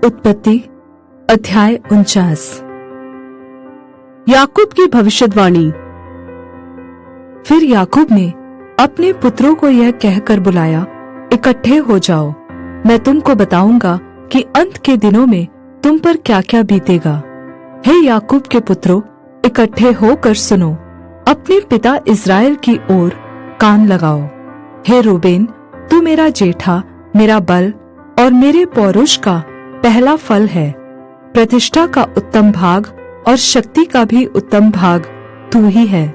उत्पत्ति अध्याय 49। याकूब की भविष्यवाणी। फिर याकूब ने अपने पुत्रों को यह कहकर बुलाया, इकट्ठे हो जाओ, मैं तुमको बताऊंगा कि अंत के दिनों में तुम पर क्या क्या बीतेगा। हे याकूब के पुत्रों, इकट्ठे होकर सुनो, अपने पिता इस्राएल की ओर कान लगाओ। हे रूबेन, तू मेरा जेठा, मेरा बल और मेरे पौरुष का पहला फल है। प्रतिष्ठा का उत्तम भाग और शक्ति का भी उत्तम भाग तू ही है।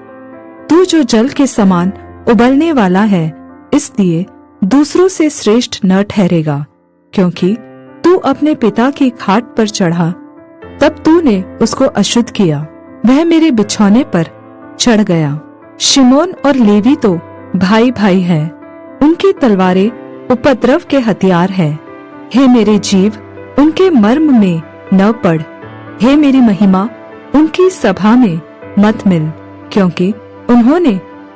तू जो जल के समान उबलने वाला है, इसलिए दूसरों से श्रेष्ठ न ठहरेगा, क्योंकि तू अपने पिता की खाट पर चढ़ा, तब तूने उसको अशुद्ध किया। वह मेरे बिछौने पर चढ़ गया। शिमोन और लेवी तो भाई भाई है, उनकी तलवारें उपद्रव के हथियार है। हे मेरे जीव, उनके मर्म में न पड़। हे मेरी महिमा, उनकी सभा में मत मिल, क्योंकि उन्होंने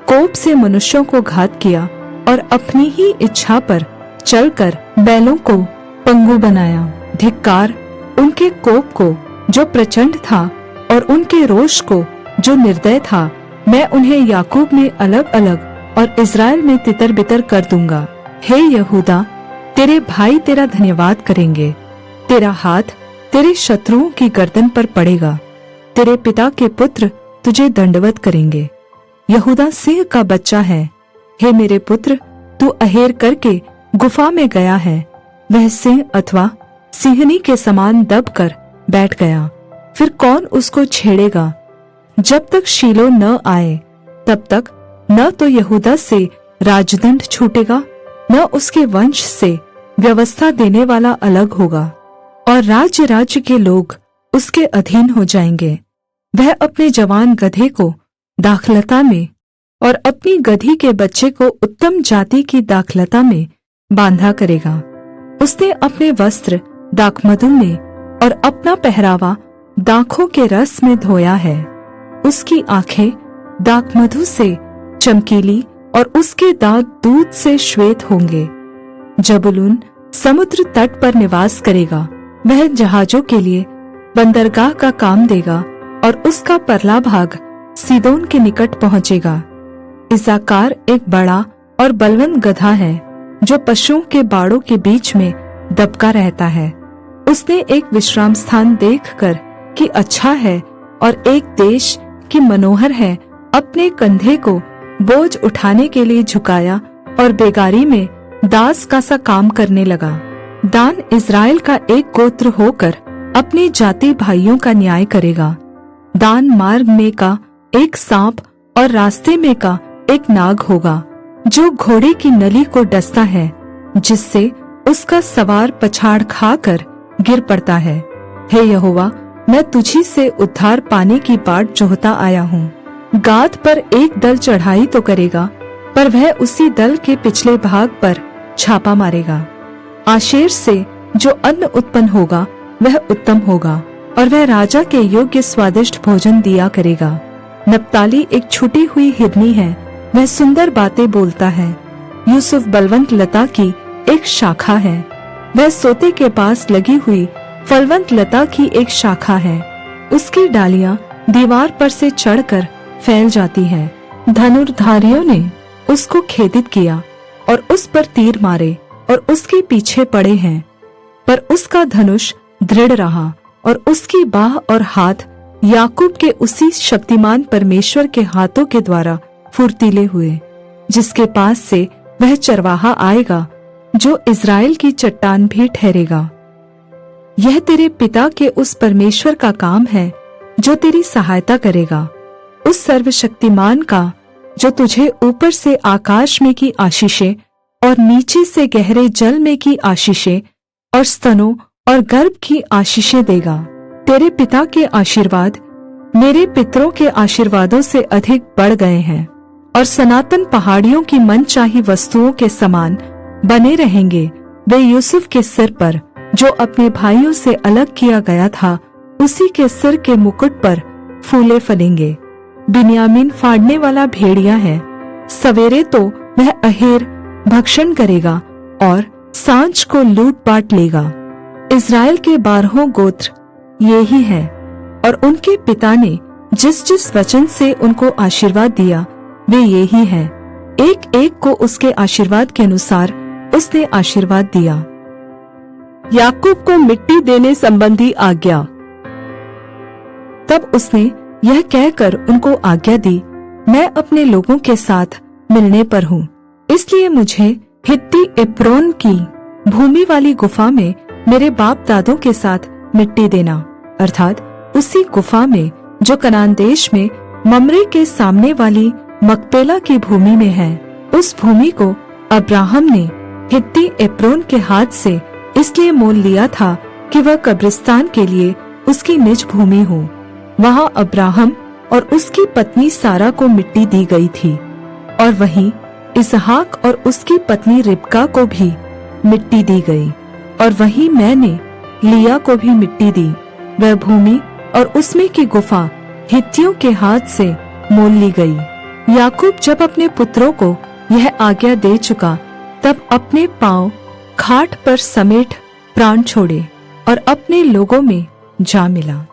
कोप से मनुष्यों को घात किया और अपनी ही इच्छा पर चलकर बैलों को पंगु बनाया। धिक्कार उनके कोप को जो प्रचंड था और उनके रोष को जो निर्दय था। मैं उन्हें याकूब में अलग अलग और इस्राएल में तितर बितर कर दूंगा। हे यहूदा, तेरे भाई तेरा धन्यवाद करेंगे। तेरा हाथ तेरे शत्रुओं की गर्दन पर पड़ेगा। तेरे पिता के पुत्र तुझे दंडवत करेंगे। यहूदा सिंह का बच्चा है। हे मेरे पुत्र, तू अहेर करके गुफा में गया है। वह सिंह अथवा सिंहनी के समान दब कर बैठ गया। फिर कौन उसको छेड़ेगा? जब तक शीलो न आए, तब तक न तो यहूदा से राजदंड छूटेगा, न उसके वंश से व्यवस्था देने वाला अलग होगा, और राज्य राज्य के लोग उसके अधीन हो जाएंगे। वह अपने जवान गधे को दाखलता में और अपनी गधी के बच्चे को उत्तम जाति की दाखलता में बांधा करेगा। उसने अपने वस्त्र दाखमधु में और अपना पहरावा दाखों के रस में धोया है। उसकी आंखें दाखमधु से चमकीली और उसके दांत दूध से श्वेत होंगे। जबूलून समुद्र तट पर निवास करेगा। वह जहाजों के लिए बंदरगाह का काम देगा और उसका परला भाग सीदोन के निकट पहुंचेगा। इस्साकार एक बड़ा और बलवंत गधा है, जो पशुओं के बाड़ों के बीच में दबका रहता है। उसने एक विश्राम स्थान देखकर कि अच्छा है और एक देश की मनोहर है, अपने कंधे को बोझ उठाने के लिए झुकाया और बेगारी में दास का सा काम करने लगा। दान इस्राएल का एक गोत्र होकर अपने जाति भाइयों का न्याय करेगा। दान मार्ग में का एक सांप और रास्ते में का एक नाग होगा, जो घोड़े की नली को डसता है, जिससे उसका सवार पछाड़ खाकर गिर पड़ता है। हे यहोवा, मैं तुझी से उद्धार पाने की बाट जोहता आया हूँ। गाद पर एक दल चढ़ाई तो करेगा, पर वह उसी दल के पिछले भाग पर छापा मारेगा। आशेर से जो अन्न उत्पन्न होगा वह उत्तम होगा, और वह राजा के योग्य स्वादिष्ट भोजन दिया करेगा। नप्ताली एक छुटी हुई हिरनी है, वह सुंदर बातें बोलता है। यूसुफ बलवंत लता की एक शाखा है, वह सोते के पास लगी हुई फलवंत लता की एक शाखा है। उसकी डालियां दीवार पर से चढ़कर फैल जाती है। धनुर्धारियों ने उसको खेदित किया और उस पर तीर मारे और उसके पीछे पड़े हैं, पर उसका धनुष दृढ़ रहा और उसकी बाह और हाथ याकूब के उसी शक्तिमान परमेश्वर के हाथों के द्वारा फुर्तीले हुए, जिसके पास से वह चरवाहा आएगा, जो इस्राएल की चट्टान भी ठहरेगा। यह तेरे पिता के उस परमेश्वर का काम है, जो तेरी सहायता करेगा, उस सर्वशक्तिमान का, जो तुझे ऊपर से आकाश में की आशीषें और नीचे से गहरे जल में की आशीषें और स्तनों और गर्भ की आशीषें देगा। तेरे पिता के आशीर्वाद मेरे पितरों के आशीर्वादों से अधिक बढ़ गए हैं, और सनातन पहाड़ियों की मनचाही वस्तुओं के समान बने रहेंगे। वे यूसुफ के सिर पर, जो अपने भाइयों से अलग किया गया था, उसी के सिर के मुकुट पर फूले फलेंगे। बिन्यामीन फाड़ने वाला भेड़िया है, सवेरे तो वह अहेर भक्षण करेगा और सांझ को लूट बांट लेगा। इज़राइल के 12 गोत्र ये ही हैं, और उनके पिता ने जिस जिस वचन से उनको आशीर्वाद दिया वे ये ही हैं। एक एक को उसके आशीर्वाद के अनुसार उसने आशीर्वाद दिया। याकूब को मिट्टी देने संबंधी आज्ञा। तब उसने यह कहकर उनको आज्ञा दी, मैं अपने लोगों के साथ मिलने पर हूँ, इसलिए मुझे हित्ती एप्रोन की भूमि वाली गुफा में मेरे बाप दादों के साथ मिट्टी देना, अर्थात उसी गुफा में जो कनान देश में ममरे के सामने वाली मकपेला की भूमि में है। उस भूमि को अब्राहम ने हित्ती एप्रोन के हाथ से इसलिए मोल लिया था कि वह कब्रिस्तान के लिए उसकी निज भूमि हो। वहां अब्राहम और उसकी पत्नी सारा को मिट्टी दी गई थी, और वहीं इसहाक और उसकी पत्नी रिबका को भी मिट्टी दी गई, और वहीं मैंने लिया को भी मिट्टी दी। वह भूमि और उसमें की गुफा हित्तियों के हाथ से मोल ली गई। याकूब जब अपने पुत्रों को यह आज्ञा दे चुका, तब अपने पांव खाट पर समेट प्राण छोड़े और अपने लोगों में जा मिला।